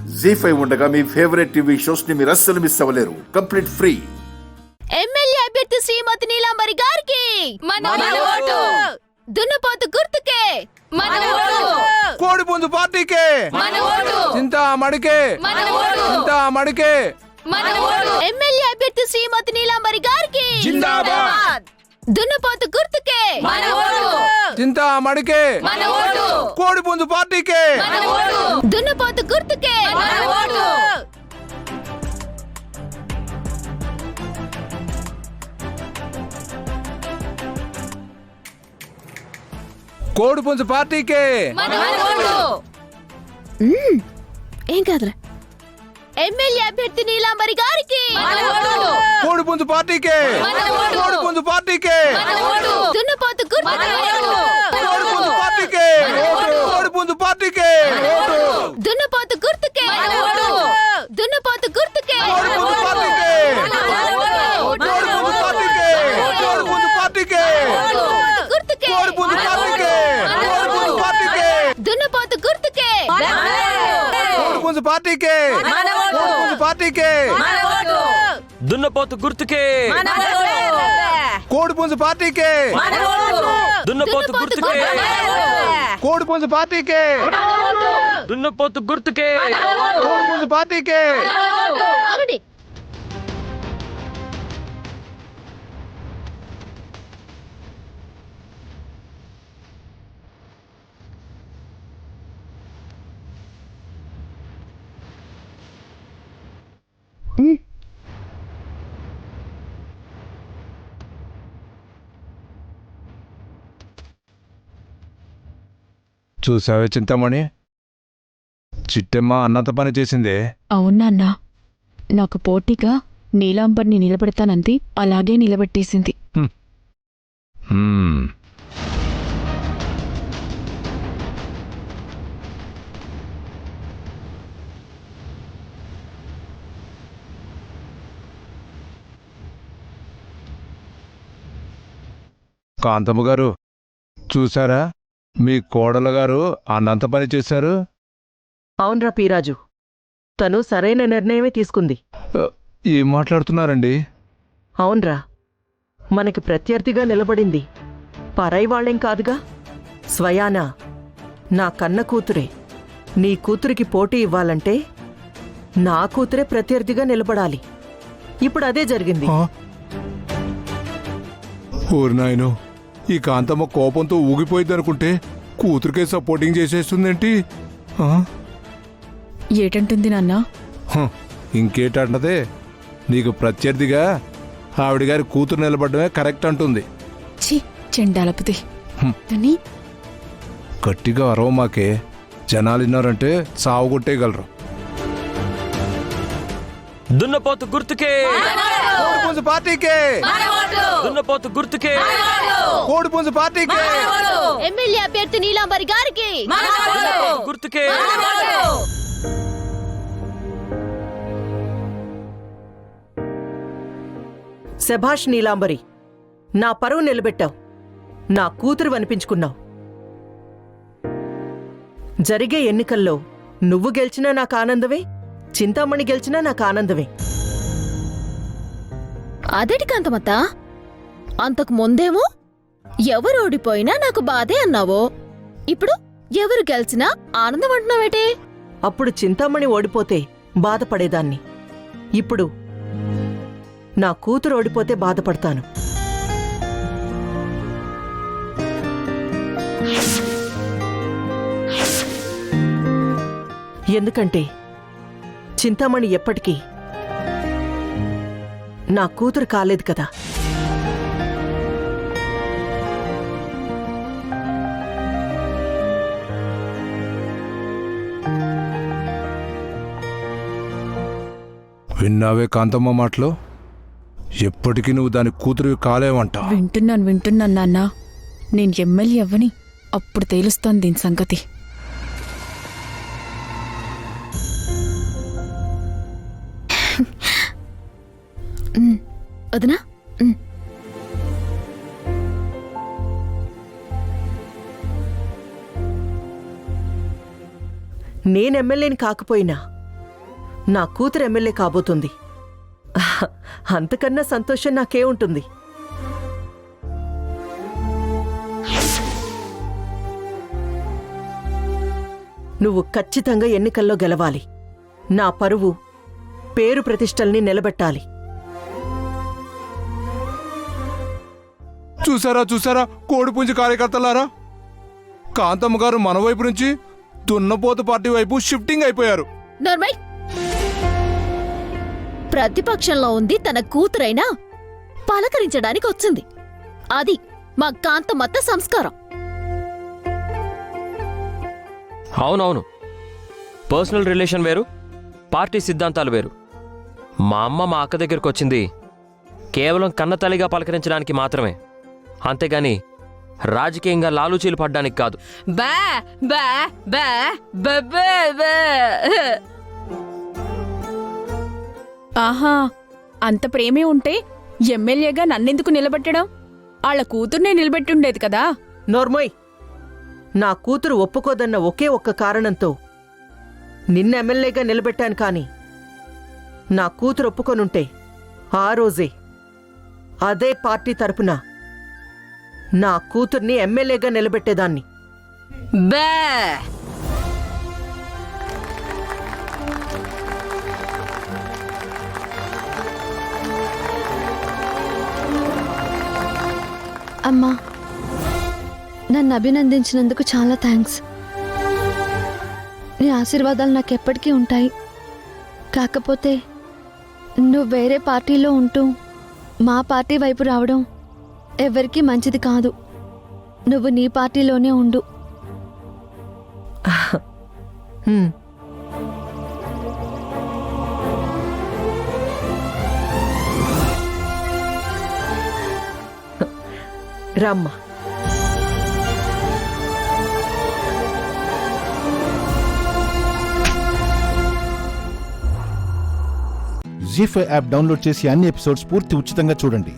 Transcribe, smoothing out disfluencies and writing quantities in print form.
జీ5 ఉండగా మీ favourite TV shows ని మీరు అస్సలు మిస్ అవ్వలేరు. Complete free. ఎమ్మెల్యే అభ్యర్థి శ్రీమతి నీలాంబరి గారికి మన ఓటు. దున్నపోతు గుర్తుకే మన ఓటు. కోడిపుంజు పార్టీకే మన ఓటు. చింతామణికే మన ఓటు. చింతామణికే మన ఓటు. ఎమ్మెల్యే అభ్యర్థి శ్రీమతి నీలాంబరి గారికి జిందాబాద్. దున్నపోతు గుర్తుకే మన ఓటు. చింతామణికే మన ఓటు. కోడిపుంజు పార్టీకే మన ఓటు. దున్నపోతు గుర్తుకే మన ఓటు. కోడిపుంజు పార్టీకే మన ఓటు. ఏం కాదురా. ఎమ్మెల్యే అభ్యర్థి నీలాంబరి గారికి మన ఓటు. కోడిపుంజు పార్టీకే మన ఓటు. కోడిపుంజు పార్టీకే మన ఓటు. దున్నపోతు గుర్తుకే కోడిపుంజు పార్టీకే కోడిపుంజు పార్టీకే దున్నపోతు గుర్తుకే దున్నపోతు గుర్తుకే కోడిపుంజు పార్టీకే కోడిపుంజు పార్టీకే కోడిపుంజు పార్టీకే గుర్తుకే కోడిపుంజు పార్టీకే కోడిపుంజు పార్టీకే దున్నపోతు గుర్తుకే కోడిపుంజు పార్టీకే కోడిపుంజు పార్టీకే దున్నపోతు గుర్తుకే కోడిపుంజు పార్టీకే దున్నపోతు గుర్తుకే కోడిపుంజు పార్టీకే దున్నపోతు గుర్తుకే కోడిపుంజు పార్టీకే ఆగండి. చూసావే చింతామణి, చిట్టమ్మ అన్నంత పని చేసిందే. అవునన్నా, నాకు పోటీగా నీలాంబర్ని నిలబెడతానంది, అలాగే నిలబెట్టేసింది. హ్మ్. కాంతమ్మ గారు చూసారా, మీ కోడలు గారు అన్నంత పని చేశారు. అవునరా పీరాజు, తను సరైన నిర్ణయమే తీసుకుంది. ఏం మాట్లాడుతున్నారండి? అవునరా, మనకి ప్రత్యర్థిగా నిలబడింది పరాయి వాళ్ళేం కాదుగా, స్వయానా నా కన్న కూతురే. నీ కూతురికి పోటీ ఇవ్వాలంటే నా కూతురే ప్రత్యర్థిగా నిలబడాలి. ఇప్పుడు అదే జరిగింది. ఓరి నాయనో, ఈ కాంతమ్మ కోపంతో ఊగిపోయిద్దనుకుంటే కూతురికే సపోర్టింగ్ చేసేస్తుందేంటి? ఏటంటుంది నాన్నా? ఇంకేటంటదే, నీకు ప్రత్యర్థిగా ఆవిడగారి కూతురు నిలబడమే కరెక్ట్ అంటుంది. ఛీ, చెండాలపుది. కానీ గట్టిగా అరవమాకే, జనాలిన్నారంటే సావు కొట్టేయగలరు. దున్నపోతు గుర్తుకే కోడిపుంజు పార్టీకే దున్నపోతు గుర్తుకే కోడిపుంజు పార్టీకే ఎమ్మెల్యే అభ్యర్థి నీలాంబరి గారికి దున్నపోతు గుర్తుకే శభాష్ నీలాంబరి, నా పరువు నిలబెట్టావు, నా కూతురు అనిపించుకున్నావు. జరిగే ఎన్నికల్లో నువ్వు గెలిచినా నాకు ఆనందమే, చింతామణి గెలిచినా నాకు ఆనందమే. అదేటి కాంతమత్త, అంతకు ముందేమో ఎవరు ఓడిపోయినా నాకు బాధే అన్నావో, ఇప్పుడు ఎవరు గెలిచినా ఆనందం అంటున్నావేటే? అప్పుడు చింతామణి ఓడిపోతే బాధపడేదాన్ని, ఇప్పుడు నా కూతురు ఓడిపోతే బాధపడతాను. ఎందుకంటే చింతామణి ఎప్పటికీ నా కూతురు కాలేదు కదా. విన్నావే కాంతమ్మ మాటలు? ఎప్పటికీ నువ్వు దాని కూతురు కాలేవంట. వింటున్నాను నాన్నా. నేను ఎమ్మెల్యే అవ్వని అప్పుడు తేలుస్తాను దీని సంగతి. వదినా, నేనెమ్మెల్యేని కాకపోయినా నా కూతురు ఎమ్మెల్యే కాబోతుంది. అంతకన్నా సంతోషం నాకేముంటుంది? నువ్వు ఖచ్చితంగా ఎన్నికల్లో గెలవాలి. నా పరువు, పేరు ప్రతిష్టల్ని నిలబెట్టాలి. చూసారా కోడిపుంజి కార్యకర్తలారా, కాంతమ్మ గారు మన వైపు నుంచి దున్నపోతు పార్టీ వైపు షిఫ్టింగ్ అయిపోయారు. నర్మై, ప్రతిపక్షంలో ఉంది తన కూతురైనా పలకరించడానికి వచ్చింది. అది మా కాంతమత్త సంస్కారం. అవునవును, పర్సనల్ రిలేషన్ వేరు, పార్టీ సిద్ధాంతాలు వేరు. మా అమ్మ మా అక్క దగ్గరకు వచ్చింది కేవలం కన్నతల్లిగా పలకరించడానికి మాత్రమే, అంతేగాని రాజకీయంగా లాలూచీలు పడ్డానికి కాదు. బా బా బా బా బా బా. ఆహా, అంత ప్రేమే ఉంటే ఎమ్మెల్యేగా నన్నెందుకు నిలబెట్టడం? ఆళ్ల కూతుర్నే నిలబెట్టుండేది కదా. నోర్మోయ్, నా కూతురు ఒప్పుకోదన్న ఒకే ఒక్క కారణంతో నిన్న ఎమ్మెల్యేగా నిలబెట్టాను. కాని నా కూతురు ఒప్పుకొనుంటే ఆ రోజే అదే పార్టీ తరపున నా కూతుర్ని ఎమ్మెల్యేగా నిలబెట్టేదాన్ని. బా. అమ్మా, నన్ను అభినందించినందుకు చాలా థ్యాంక్స్. నీ ఆశీర్వాదాలు నాకెప్పటికీ ఉంటాయి. కాకపోతే నువ్వు వేరే పార్టీలో ఉంటూ మా పార్టీ వైపు రావడం ఎవరికీ మంచిది కాదు. నువ్వు నీ పార్టీలోనే ఉండు. హ్మ్. రామ్మా. జీ5 యాప్ డౌన్లోడ్ చేసి అన్ని ఎపిసోడ్స్ పూర్తి ఉచితంగా చూడండి.